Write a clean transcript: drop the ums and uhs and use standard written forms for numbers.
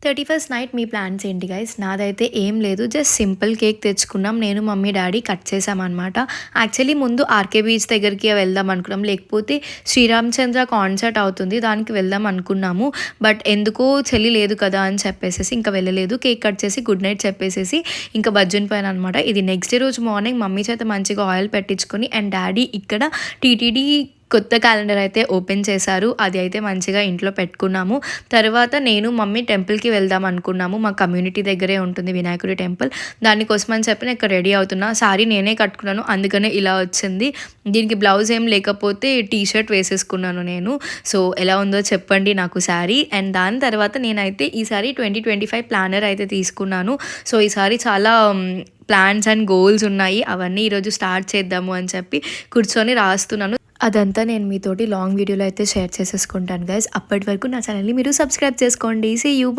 31st night మీ plans ఏంటి guys? నాదైతే ఏం లేదు. జస్ట్ సింపుల్ కేక్ తెచ్చుకున్నాం. నేను, మమ్మీ, డాడీ కట్ చేసామనమాట. యాక్చువల్లీ ముందు ఆర్కే బీచ్ దగ్గరికి వెళ్దాం అనుకున్నాం. లేకపోతే శ్రీరామచంద్ర కాన్సర్ట్ అవుతుంది, దానికి వెళ్దాం అనుకున్నాము. బట్ ఎందుకో చెల్లి లేదు కదా అని చెప్పేసి ఇంకా వెళ్ళలేదు. కేక్ కట్ చేసి గుడ్ నైట్ చెప్పేసేసి ఇంకా బజ్జుని పోయాను అనమాట. ఇది నెక్స్ట్ డే రోజు మార్నింగ్ మమ్మీ చేత మంచిగా ఆయిల్ పెట్టించుకొని అండ్ డాడీ ఇక్కడ టీటీడీ కొత్త క్యాలెండర్ అయితే ఓపెన్ చేశారు. అది అయితే మంచిగా ఇంట్లో పెట్టుకున్నాము. తర్వాత నేను, మమ్మీ టెంపుల్కి వెళ్దాం అనుకున్నాము. మా కమ్యూనిటీ దగ్గరే ఉంటుంది వినాయకుడి టెంపుల్. దానికోసం అని చెప్పి నేను ఇక్కడ రెడీ అవుతున్నా. సారీ నేనే కట్టుకున్నాను, అందుకనే ఇలా వచ్చింది. దీనికి బ్లౌజ్ ఏం లేకపోతే టీ షర్ట్ వేసేసుకున్నాను నేను. సో ఎలా ఉందో చెప్పండి నాకు శారీ. అండ్ దాని తర్వాత నేనైతే ఈసారి 2025 ప్లానర్ అయితే తీసుకున్నాను. సో ఈసారి చాలా ప్లాన్స్ అండ్ గోల్స్ ఉన్నాయి. అవన్నీ ఈరోజు స్టార్ట్ చేద్దాము అని చెప్పి కూర్చొని రాస్తున్నాను. అదంతా నేను మీతోటి లాంగ్ వీడియోలో అయితే షేర్ చేసేసుకుంటాను గైస్. అప్పటి వరకు నా ఛానల్ని మీరు సబ్స్క్రైబ్ చేసుకోండి. See you.